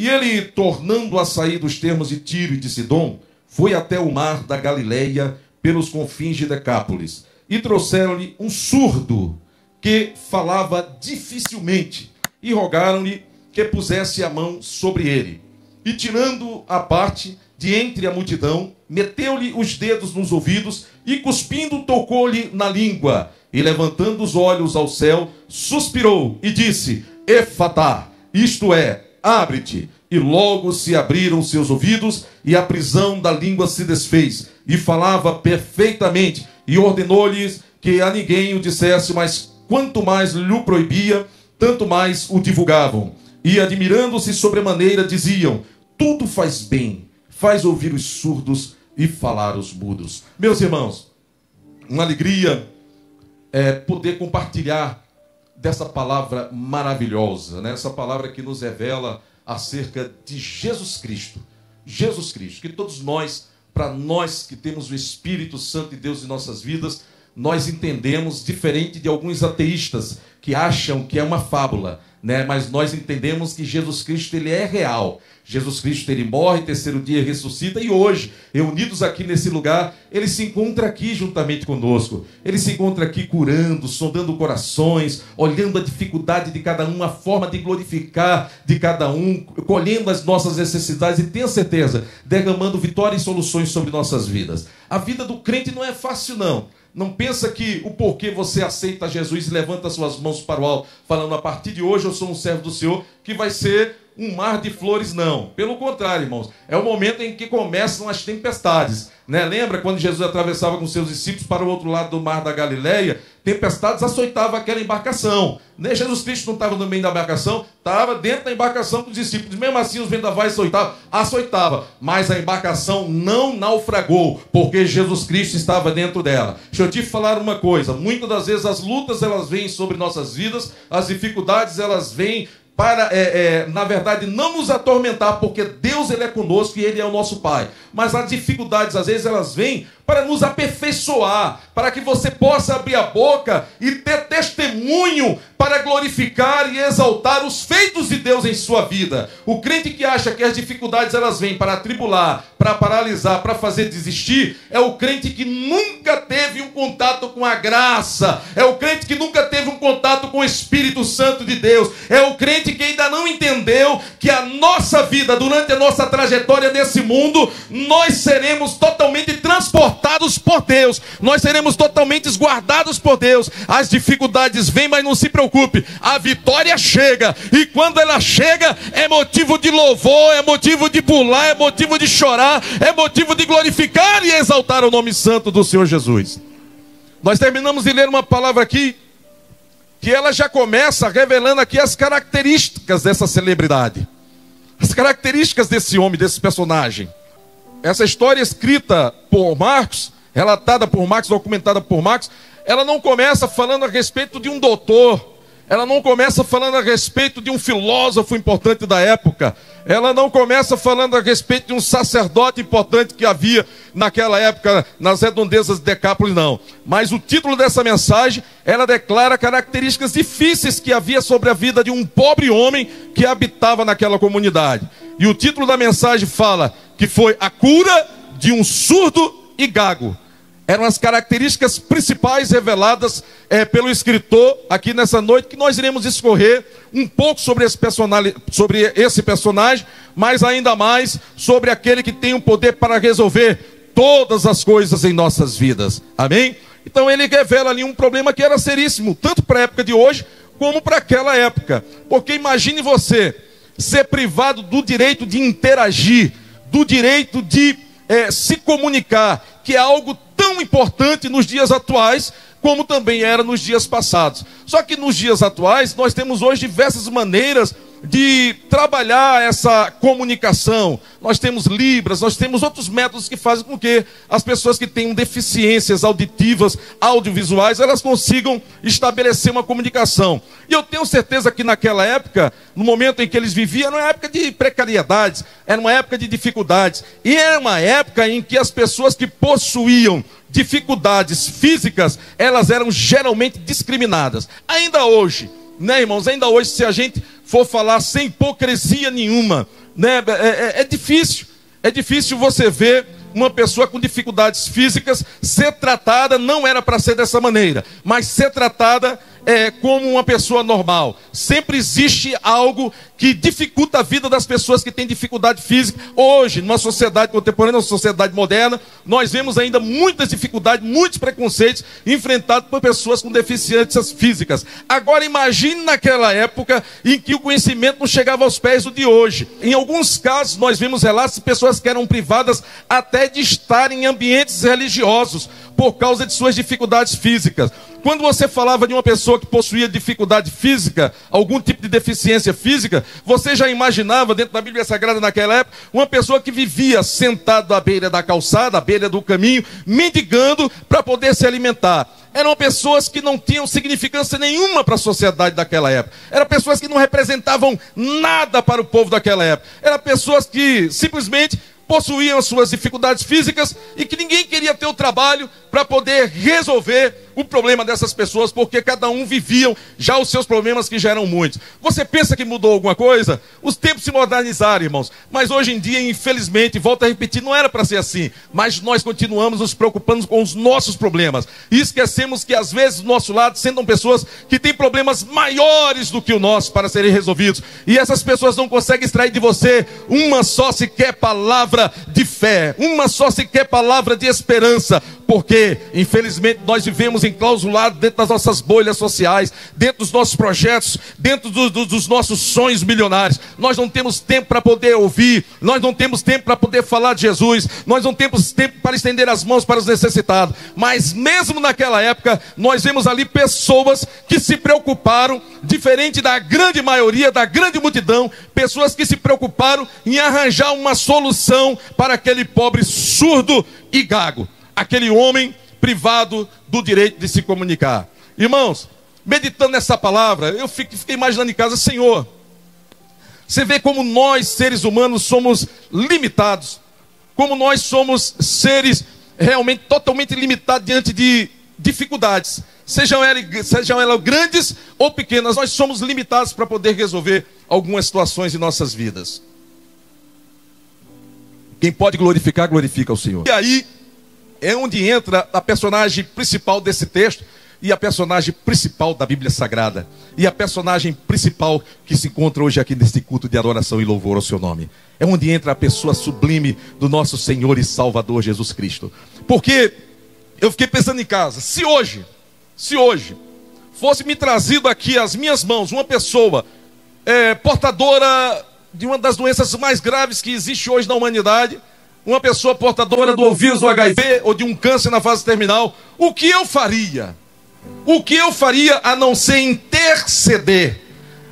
E ele, tornando a sair dos termos de Tiro e de Sidom, foi até o mar da Galileia, pelos confins de Decápolis. E trouxeram-lhe um surdo, que falava dificilmente, e rogaram-lhe que pusesse a mão sobre ele. E tirando a parte de entre a multidão, meteu-lhe os dedos nos ouvidos, e cuspindo tocou-lhe na língua. E levantando os olhos ao céu, suspirou e disse: Efatá, isto é, abre-te. E logo se abriram seus ouvidos, e a prisão da língua se desfez, e falava perfeitamente, e ordenou-lhes que a ninguém o dissesse, mas quanto mais lhe proibia, tanto mais o divulgavam. E admirando-se sobremaneira, diziam: tudo faz bem, faz ouvir os surdos e falar os mudos. Meus irmãos, uma alegria poder compartilhar dessa palavra maravilhosa, né? Essa palavra que nos revela acerca de Jesus Cristo. Jesus Cristo, que todos nós, para nós que temos o Espírito Santo de Deus em nossas vidas, nós entendemos, diferente de alguns ateístas que acham que é uma fábula, né? Mas nós entendemos que Jesus Cristo, ele é real. Jesus Cristo, ele morre, terceiro dia ressuscita, e hoje, reunidos aqui nesse lugar, ele se encontra aqui juntamente conosco. Ele se encontra aqui curando, sondando corações, olhando a dificuldade de cada um, a forma de glorificar de cada um, colhendo as nossas necessidades e, tenha certeza, derramando vitória e soluções sobre nossas vidas. A vida do crente não é fácil, não. Não pensa que o porquê você aceita Jesus e levanta suas mãos para o alto, falando: a partir de hoje eu sou um servo do Senhor, que vai ser um mar de flores, não. Pelo contrário, irmãos, é o momento em que começam as tempestades, né? Lembra quando Jesus atravessava com seus discípulos para o outro lado do mar da Galileia? Tempestades açoitavam aquela embarcação, né? Jesus Cristo não estava no meio da embarcação, estava dentro da embarcação com os discípulos. Mesmo assim os vendavais açoitavam, mas a embarcação não naufragou, porque Jesus Cristo estava dentro dela. Deixa eu te falar uma coisa: muitas das vezes as lutas, elas vêm sobre nossas vidas, as dificuldades, elas vêm para, na verdade, não nos atormentar, porque Deus, ele é conosco e ele é o nosso Pai. Mas as dificuldades, às vezes, elas vêm para nos aperfeiçoar, para que você possa abrir a boca e ter testemunho para glorificar e exaltar os feitos de Deus em sua vida. O crente que acha que as dificuldades, elas vêm para atribular, para paralisar, para fazer desistir, é o crente que nunca teve um contato com a graça, é o crente que nunca teve um contato com o Espírito Santo de Deus, é o crente que ainda não entendeu que a nossa vida, durante a nossa trajetória nesse mundo, nós seremos totalmente transportados por Deus, nós seremos totalmente guardados por Deus. As dificuldades vêm, mas não se preocupe, a vitória chega, e quando ela chega, é motivo de louvor, é motivo de pular, é motivo de chorar, é motivo de glorificar e exaltar o nome santo do Senhor Jesus. Nós terminamos de ler uma palavra aqui, que ela já começa revelando aqui as características dessa celebridade, as características desse homem, desse personagem. Essa história escrita por Marcos, relatada por Marcos, documentada por Marcos, ela não começa falando a respeito de um doutor, ela não começa falando a respeito de um filósofo importante da época, ela não começa falando a respeito de um sacerdote importante que havia naquela época nas redondezas de Decápolis, não. Mas o título dessa mensagem, ela declara características difíceis que havia sobre a vida de um pobre homem que habitava naquela comunidade. E o título da mensagem fala que foi a cura de um surdo e gago. Eram as características principais reveladas pelo escritor aqui nessa noite, que nós iremos discorrer um pouco sobre esse personagem, mas ainda mais sobre aquele que tem o poder para resolver todas as coisas em nossas vidas. Amém? Então ele revela ali um problema que era seríssimo, tanto para a época de hoje, como para aquela época. Porque imagine você ser privado do direito de interagir, do direito de se comunicar, que é algo tão importante nos dias atuais, como também era nos dias passados. Só que nos dias atuais, nós temos hoje diversas maneiras de trabalhar essa comunicação. Nós temos Libras, nós temos outros métodos que fazem com que as pessoas que tenham deficiências auditivas, audiovisuais, elas consigam estabelecer uma comunicação. E eu tenho certeza que naquela época, no momento em que eles viviam, era uma época de precariedades, era uma época de dificuldades, e era uma época em que as pessoas que possuíam dificuldades físicas, elas eram geralmente discriminadas. Ainda hoje, né, irmãos? Ainda hoje, se a gente for falar sem hipocrisia nenhuma, né? É difícil. É difícil você ver uma pessoa com dificuldades físicas ser tratada, não era para ser dessa maneira, mas ser tratada como uma pessoa normal. Sempre existe algo que dificulta a vida das pessoas que têm dificuldade física. Hoje, numa sociedade contemporânea, numa sociedade moderna, nós vemos ainda muitas dificuldades, muitos preconceitos enfrentados por pessoas com deficiências físicas. Agora imagine naquela época em que o conhecimento não chegava aos pés do de hoje. Em alguns casos nós vemos relatos de pessoas que eram privadas até de estar em ambientes religiosos por causa de suas dificuldades físicas. Quando você falava de uma pessoa que possuía dificuldade física, algum tipo de deficiência física, você já imaginava dentro da Bíblia Sagrada naquela época, uma pessoa que vivia sentada à beira da calçada, à beira do caminho, mendigando para poder se alimentar. Eram pessoas que não tinham significância nenhuma para a sociedade daquela época. Eram pessoas que não representavam nada para o povo daquela época. Eram pessoas que simplesmente possuíam as suas dificuldades físicas e que ninguém queria ter o trabalho para poder resolver o problema dessas pessoas, porque cada um viviam já os seus problemas, que já eram muitos. Você pensa que mudou alguma coisa? Os tempos se modernizaram, irmãos, mas hoje em dia, infelizmente, volto a repetir, não era para ser assim, mas nós continuamos nos preocupando com os nossos problemas e esquecemos que às vezes do nosso lado sentam pessoas que têm problemas maiores do que o nosso para serem resolvidos, e essas pessoas não conseguem extrair de você uma só sequer palavra de fé, uma só sequer palavra de esperança, porque infelizmente nós vivemos enclausulados dentro das nossas bolhas sociais, dentro dos nossos projetos, dentro dos nossos sonhos milionários. Nós não temos tempo para poder ouvir, nós não temos tempo para poder falar de Jesus, nós não temos tempo para estender as mãos para os necessitados. Mas mesmo naquela época, nós vemos ali pessoas que se preocuparam, diferente da grande maioria, da grande multidão, pessoas que se preocuparam em arranjar uma solução para aquele pobre surdo e gago, aquele homem privado do direito de se comunicar. Irmãos, meditando nessa palavra, eu fiquei imaginando em casa, Senhor, você vê como nós, seres humanos, somos limitados, como nós somos seres realmente totalmente limitados diante de dificuldades, sejam elas grandes ou pequenas. Nós somos limitados para poder resolver algumas situações em nossas vidas. Quem pode glorificar, glorifica o Senhor. E aí é onde entra a personagem principal desse texto e a personagem principal da Bíblia Sagrada. E a personagem principal que se encontra hoje aqui neste culto de adoração e louvor ao seu nome. É onde entra a pessoa sublime do nosso Senhor e Salvador Jesus Cristo. Porque eu fiquei pensando em casa, se hoje fosse me trazido aqui às minhas mãos uma pessoa portadora de uma das doenças mais graves que existe hoje na humanidade, uma pessoa portadora do vírus do HIV ou de um câncer na fase terminal, o que eu faria? O que eu faria a não ser interceder,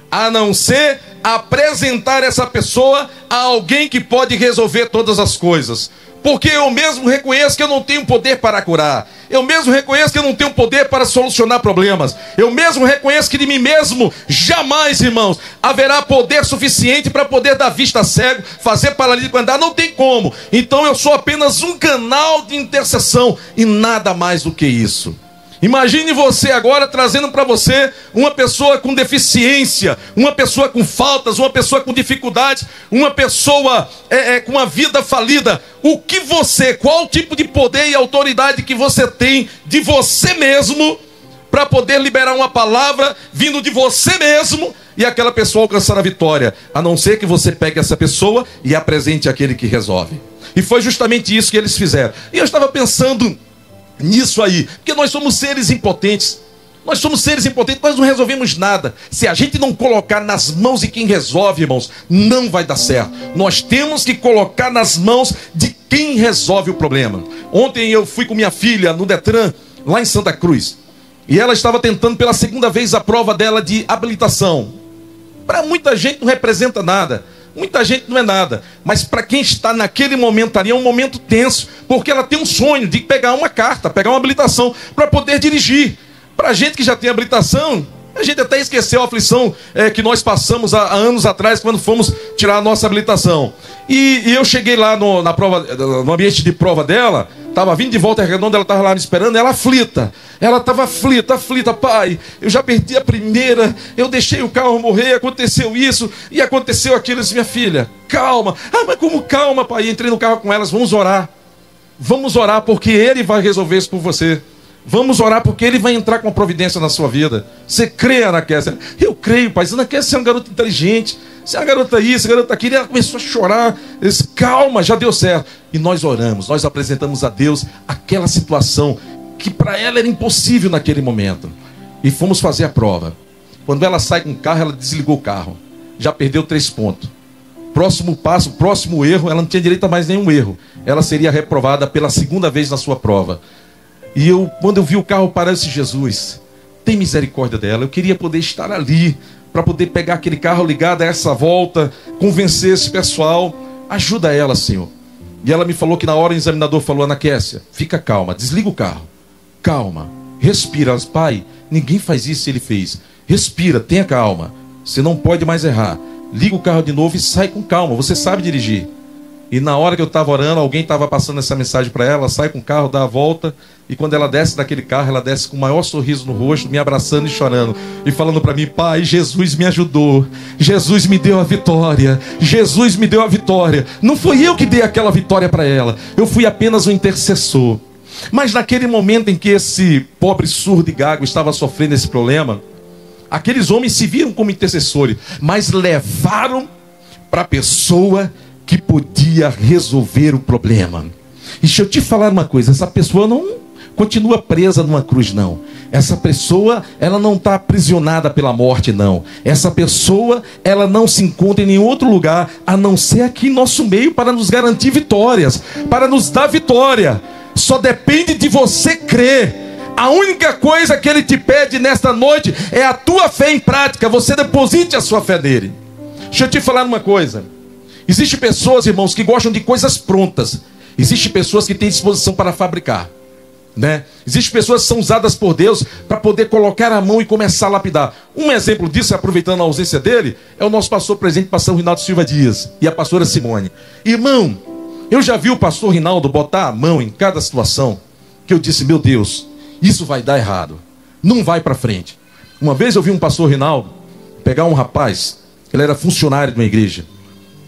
a não ser apresentar essa pessoa a alguém que pode resolver todas as coisas? Porque eu mesmo reconheço que eu não tenho poder para curar. Eu mesmo reconheço que eu não tenho poder para solucionar problemas. Eu mesmo reconheço que de mim mesmo jamais, irmãos, haverá poder suficiente para poder dar vista cego, fazer paralítico andar. Não tem como. Então eu sou apenas um canal de intercessão e nada mais do que isso. Imagine você agora trazendo para você uma pessoa com deficiência, uma pessoa com faltas, uma pessoa com dificuldades, uma pessoa com uma vida falida. Qual tipo de poder e autoridade que você tem de você mesmo para poder liberar uma palavra vindo de você mesmo e aquela pessoa alcançar a vitória? A não ser que você pegue essa pessoa e apresente aquele que resolve. E foi justamente isso que eles fizeram. E eu estava pensando nisso aí, porque nós somos seres impotentes. Nós somos seres impotentes, nós não resolvemos nada. Se a gente não colocar nas mãos de quem resolve, irmãos, não vai dar certo. Nós temos que colocar nas mãos de quem resolve o problema. Ontem eu fui com minha filha no Detran, lá em Santa Cruz, e ela estava tentando pela segunda vez a prova dela de habilitação. Para muita gente não representa nada, muita gente não é nada, mas para quem está naquele momento ali é um momento tenso, porque ela tem um sonho de pegar uma carta, pegar uma habilitação para poder dirigir. Para a gente que já tem habilitação, A gente até esqueceu a aflição que nós passamos há anos atrás, quando fomos tirar a nossa habilitação. E eu cheguei lá no ambiente de prova dela, estava vindo de Volta Redonda, ela estava lá me esperando, ela aflita. Ela estava aflita, pai, eu já perdi a primeira, eu deixei o carro morrer, aconteceu isso, e aconteceu aquilo. Eu disse, minha filha, calma. Ah, mas como calma, pai? Entrei no carro com elas, vamos orar, porque Ele vai resolver isso por você. Vamos orar porque Ele vai entrar com a providência na sua vida. Você crê, Ana Kessia? Eu creio, pai. Ana Kessia é uma garota inteligente. Você é uma garota isso, garota aquilo. Ela começou a chorar. Eu disse, calma, já deu certo. E nós oramos, nós apresentamos a Deus aquela situação que para ela era impossível naquele momento. E fomos fazer a prova. Quando ela sai com o carro, ela desligou o carro. Já perdeu 3 pontos. Próximo passo, próximo erro, ela não tinha direito a mais nenhum erro. Ela seria reprovada pela 2ª vez na sua prova. E quando eu vi o carro parar, eu disse, Jesus, tem misericórdia dela. Eu queria poder estar ali, para poder pegar aquele carro ligado a essa volta, convencer esse pessoal. Ajuda ela, Senhor. E ela me falou que na hora o examinador falou, Ana Kessia, fica calma, desliga o carro. Calma, respira. Pai, ninguém faz isso se ele fez. Respira, tenha calma. Você não pode mais errar. Liga o carro de novo e sai com calma, você sabe dirigir. E na hora que eu estava orando, alguém estava passando essa mensagem para ela, sai com o carro, dá a volta, e quando ela desce daquele carro, ela desce com o maior sorriso no rosto, me abraçando e chorando, e falando para mim, pai, Jesus me ajudou, Jesus me deu a vitória, Jesus me deu a vitória. Não foi eu que dei aquela vitória para ela, eu fui apenas um intercessor. Mas naquele momento em que esse pobre surdo e gago estava sofrendo esse problema, aqueles homens se viram como intercessores, mas levaram para a pessoa que podia resolver o problema. E deixa eu te falar uma coisa, essa pessoa não continua presa numa cruz, não. Essa pessoa, ela não está aprisionada pela morte, não. Essa pessoa, ela não se encontra em nenhum outro lugar, a não ser aqui em nosso meio, para nos garantir vitórias, para nos dar vitória. Só depende de você crer. A única coisa que Ele te pede nesta noite é a tua fé em prática. Você deposite a sua fé nele. Deixa eu te falar uma coisa. Existem pessoas, irmãos, que gostam de coisas prontas. Existem pessoas que têm disposição para fabricar, né? Existem pessoas que são usadas por Deus para poder colocar a mão e começar a lapidar. Um exemplo disso, aproveitando a ausência dele, é o nosso pastor presente, pastor Rinaldo Silva Dias, e a pastora Simone. Irmão, eu já vi o pastor Rinaldo botar a mão em cada situação, que eu disse, meu Deus, isso vai dar errado, não vai para frente. Uma vez eu vi um pastor Rinaldo pegar um rapaz, ele era funcionário de uma igreja,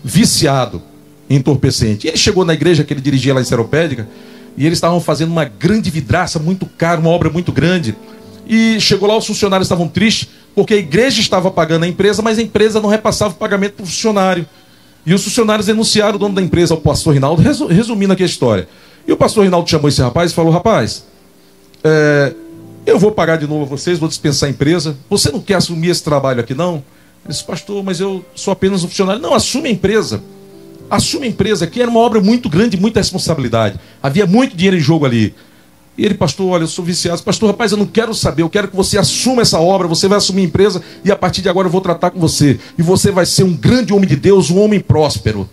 viciado em entorpecente. Ele chegou na igreja que ele dirigia lá em Seropédica, e eles estavam fazendo uma grande vidraça muito cara, uma obra muito grande. E chegou lá, os funcionários estavam tristes, porque a igreja estava pagando a empresa, mas a empresa não repassava o pagamento para o funcionário. E os funcionários denunciaram o dono da empresa, o pastor Rinaldo, resumindo aqui a história. E o pastor Rinaldo chamou esse rapaz e falou, rapaz, eu vou pagar de novo a vocês, vou dispensar a empresa. Você não quer assumir esse trabalho aqui, não? Ele disse, pastor, mas eu sou apenas um funcionário. Não, assume a empresa. Assume a empresa, que era uma obra muito grande, muita responsabilidade. Havia muito dinheiro em jogo ali. E ele, pastor, olha, eu sou viciado. Pastor, rapaz, eu não quero saber, eu quero que você assuma essa obra, você vai assumir a empresa e a partir de agora eu vou tratar com você. E você vai ser um grande homem de Deus, um homem próspero.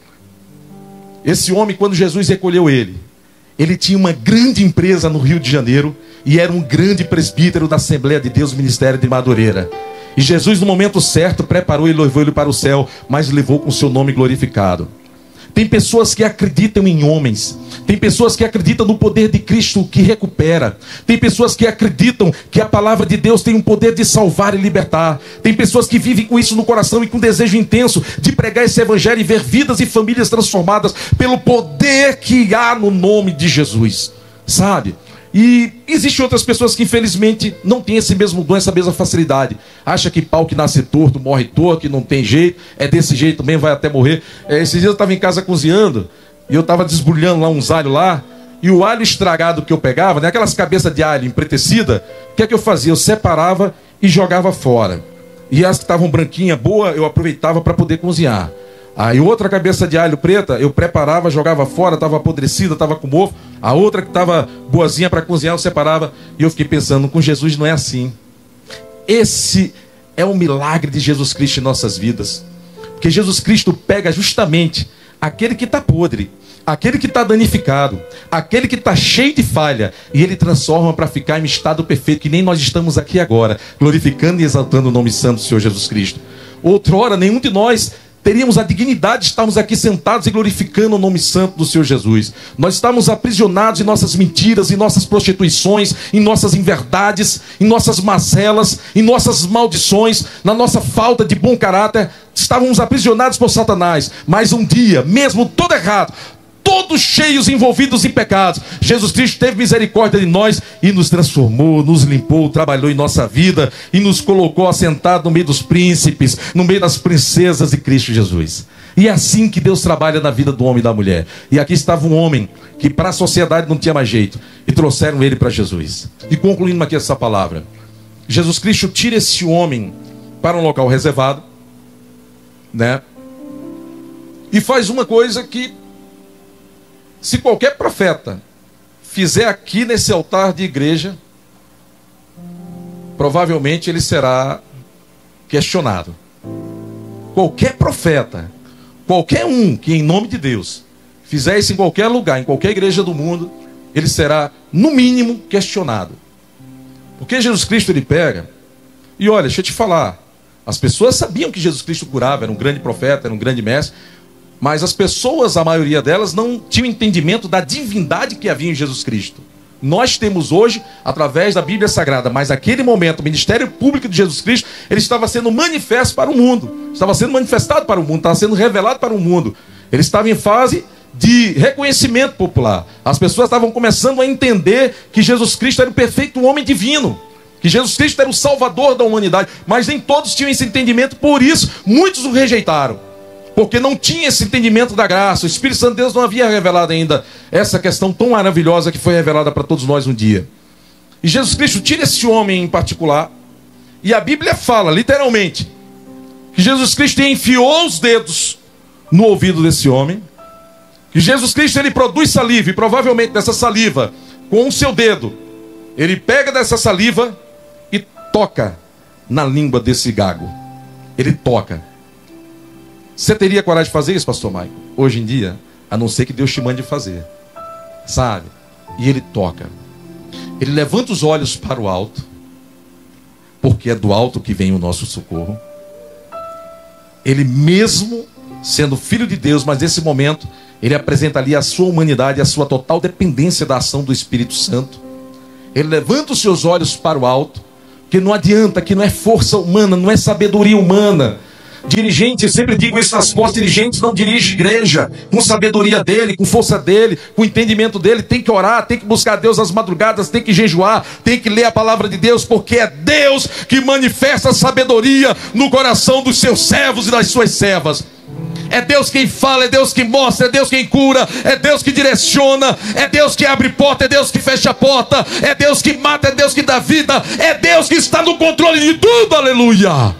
Esse homem, quando Jesus recolheu ele tinha uma grande empresa no Rio de Janeiro e era um grande presbítero da Assembleia de Deus, Ministério de Madureira. E Jesus, no momento certo, preparou e levou ele para o céu, mas levou com o seu nome glorificado. Tem pessoas que acreditam em homens. Tem pessoas que acreditam no poder de Cristo que recupera. Tem pessoas que acreditam que a palavra de Deus tem um poder de salvar e libertar. Tem pessoas que vivem com isso no coração e com desejo intenso de pregar esse evangelho e ver vidas e famílias transformadas pelo poder que há no nome de Jesus. Sabe? E existem outras pessoas que infelizmente não têm esse mesmo dom, essa mesma facilidade. Acha que pau que nasce torto, morre torto, que não tem jeito, é desse jeito também, vai até morrer. Esses dias eu estava em casa cozinhando, e eu estava desbrulhando lá uns alhos lá, e o alho estragado que eu pegava, né, aquelas cabeças de alho empretecida, o que é que eu fazia? Eu separava e jogava fora. E as que estavam branquinha, boa, eu aproveitava para poder cozinhar. Aí outra cabeça de alho preta, eu preparava, jogava fora, estava apodrecida, estava com mofo. A outra que estava boazinha para cozinhar, eu separava. E eu fiquei pensando, com Jesus não é assim. Esse é o milagre de Jesus Cristo em nossas vidas. Porque Jesus Cristo pega justamente aquele que está podre, aquele que está danificado, aquele que está cheio de falha, e ele transforma para ficar em estado perfeito, que nem nós estamos aqui agora, glorificando e exaltando o nome santo do Senhor Jesus Cristo. Outrora, nenhum de nós teríamos a dignidade de estarmos aqui sentados e glorificando o nome santo do Senhor Jesus. Nós estamos aprisionados em nossas mentiras, em nossas prostituições, em nossas inverdades, em nossas mazelas, em nossas maldições, na nossa falta de bom caráter. Estávamos aprisionados por Satanás. Mas um dia, mesmo todo errado, todos cheios, envolvidos em pecados, Jesus Cristo teve misericórdia de nós e nos transformou, nos limpou, trabalhou em nossa vida e nos colocou assentado no meio dos príncipes, no meio das princesas de Cristo Jesus. E é assim que Deus trabalha na vida do homem e da mulher. E aqui estava um homem que para a sociedade não tinha mais jeito, e trouxeram ele para Jesus. E concluindo aqui essa palavra, Jesus Cristo tira esse homem para um local reservado, né? E faz uma coisa que, se qualquer profeta fizer aqui nesse altar de igreja, provavelmente ele será questionado. Qualquer profeta, qualquer um que em nome de Deus fizer isso em qualquer lugar, em qualquer igreja do mundo, ele será no mínimo questionado. Porque Jesus Cristo ele pega e olha, deixa eu te falar, as pessoas sabiam que Jesus Cristo curava, era um grande profeta, era um grande mestre, mas as pessoas, a maioria delas, não tinham entendimento da divindade que havia em Jesus Cristo. Nós temos hoje, através da Bíblia Sagrada, mas naquele momento, o ministério público de Jesus Cristo, ele estava sendo manifesto para o mundo. Estava sendo manifestado para o mundo, estava sendo revelado para o mundo. Ele estava em fase de reconhecimento popular. As pessoas estavam começando a entender que Jesus Cristo era o perfeito homem divino, que Jesus Cristo era o salvador da humanidade, mas nem todos tinham esse entendimento, por isso muitos o rejeitaram. Porque não tinha esse entendimento da graça. O Espírito Santo de Deus não havia revelado ainda essa questão tão maravilhosa que foi revelada para todos nós um dia. E Jesus Cristo tira esse homem em particular. E a Bíblia fala, literalmente, que Jesus Cristo enfiou os dedos no ouvido desse homem. Que Jesus Cristo ele produz saliva. E provavelmente dessa saliva, com o seu dedo, ele pega dessa saliva e toca na língua desse gago. Ele toca. Você teria coragem de fazer isso, pastor Maico? Hoje em dia, a não ser que Deus te mande fazer. Sabe? E ele toca. Ele levanta os olhos para o alto, porque é do alto que vem o nosso socorro. Ele mesmo sendo filho de Deus, mas nesse momento, ele apresenta ali a sua humanidade, a sua total dependência da ação do Espírito Santo. Ele levanta os seus olhos para o alto, que não adianta, que não é força humana, não é sabedoria humana. Dirigente, eu sempre digo isso nas costas, dirigentes não dirigem igreja com sabedoria dele, com força dele, com entendimento dele. Tem que orar, tem que buscar Deus às madrugadas, tem que jejuar, tem que ler a palavra de Deus, porque é Deus que manifesta a sabedoria no coração dos seus servos e das suas servas. É Deus quem fala, é Deus quem mostra, é Deus quem cura, é Deus que direciona, é Deus que abre porta, é Deus que fecha a porta, é Deus que mata, é Deus que dá vida, é Deus que está no controle de tudo, aleluia.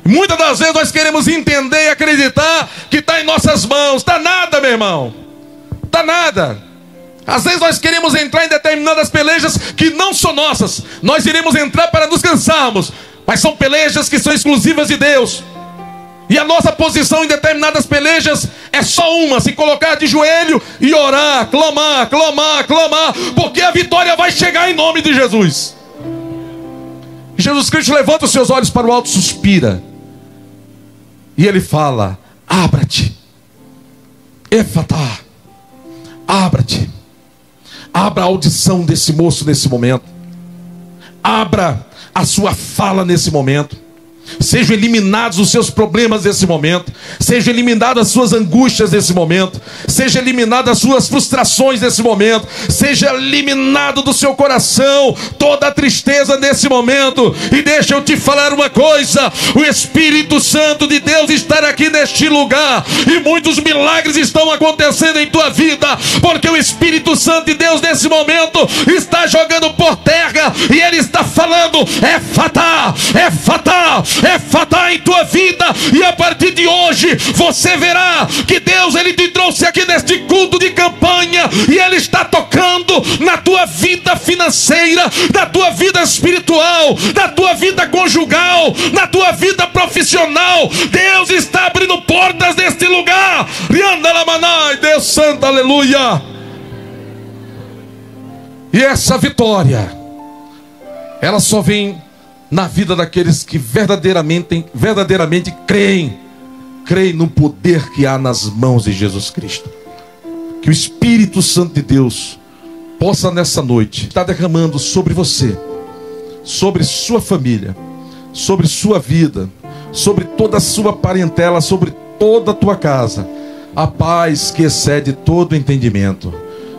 Muitas das vezes nós queremos entender e acreditar que está em nossas mãos. Está nada, meu irmão. Está nada. Às vezes nós queremos entrar em determinadas pelejas que não são nossas. Nós iremos entrar para nos cansarmos, mas são pelejas que são exclusivas de Deus. E a nossa posição em determinadas pelejas é só uma: se colocar de joelho e orar, clamar, clamar, clamar, porque a vitória vai chegar em nome de Jesus. Jesus Cristo levanta os seus olhos para o alto, suspira. E ele fala: abra-te, Efatá, abra-te. Abra a audição desse moço nesse momento. Abra a sua fala nesse momento. Sejam eliminados os seus problemas nesse momento. Sejam eliminadas as suas angústias nesse momento. Sejam eliminadas as suas frustrações nesse momento. Seja eliminado do seu coração toda a tristeza nesse momento. E deixa eu te falar uma coisa: o Espírito Santo de Deus está aqui neste lugar, e muitos milagres estão acontecendo em tua vida, porque o Espírito Santo de Deus nesse momento está jogando por terra, e ele está falando: Efatá, Efatá, Efatá em tua vida. E a partir de hoje você verá que Deus ele te trouxe aqui neste culto de campanha, e ele está tocando na tua vida financeira, na tua vida espiritual, na tua vida conjugal, na tua vida profissional. Deus está abrindo portas neste lugar. Deus santo, aleluia. E essa vitória, ela só vem na vida daqueles que verdadeiramente creem no poder que há nas mãos de Jesus Cristo. Que o Espírito Santo de Deus possa nessa noite estar derramando sobre você, sobre sua família, sobre sua vida, sobre toda a sua parentela, sobre toda a tua casa, a paz que excede todo entendimento.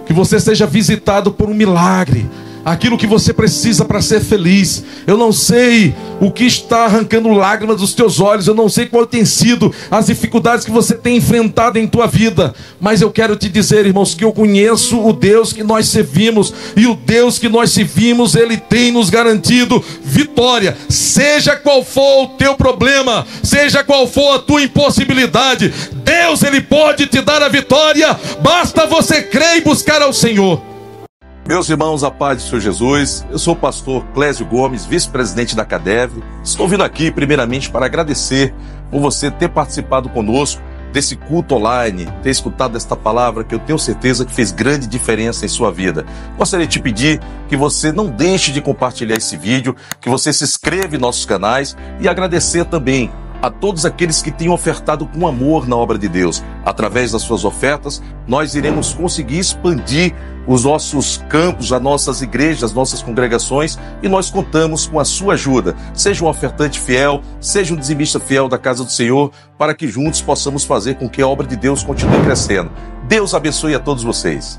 Que você seja visitado por um milagre, aquilo que você precisa para ser feliz. Eu não sei o que está arrancando lágrimas dos teus olhos, eu não sei qual tem sido as dificuldades que você tem enfrentado em tua vida, mas eu quero te dizer, irmãos, que eu conheço o Deus que nós servimos, e o Deus que nós servimos, Ele tem nos garantido vitória. Seja qual for o teu problema, seja qual for a tua impossibilidade, Deus, Ele pode te dar a vitória, basta você crer e buscar ao Senhor. Meus irmãos, a paz do Senhor Jesus, eu sou o pastor Clésio Gomes, vice-presidente da CADEV. Estou vindo aqui primeiramente para agradecer por você ter participado conosco desse culto online, ter escutado esta palavra que eu tenho certeza que fez grande diferença em sua vida. Gostaria de te pedir que você não deixe de compartilhar esse vídeo, que você se inscreva em nossos canais e agradecer também a todos aqueles que têm ofertado com amor na obra de Deus. Através das suas ofertas, nós iremos conseguir expandir os nossos campos, as nossas igrejas, as nossas congregações, e nós contamos com a sua ajuda. Seja um ofertante fiel, seja um dizimista fiel da casa do Senhor, para que juntos possamos fazer com que a obra de Deus continue crescendo. Deus abençoe a todos vocês.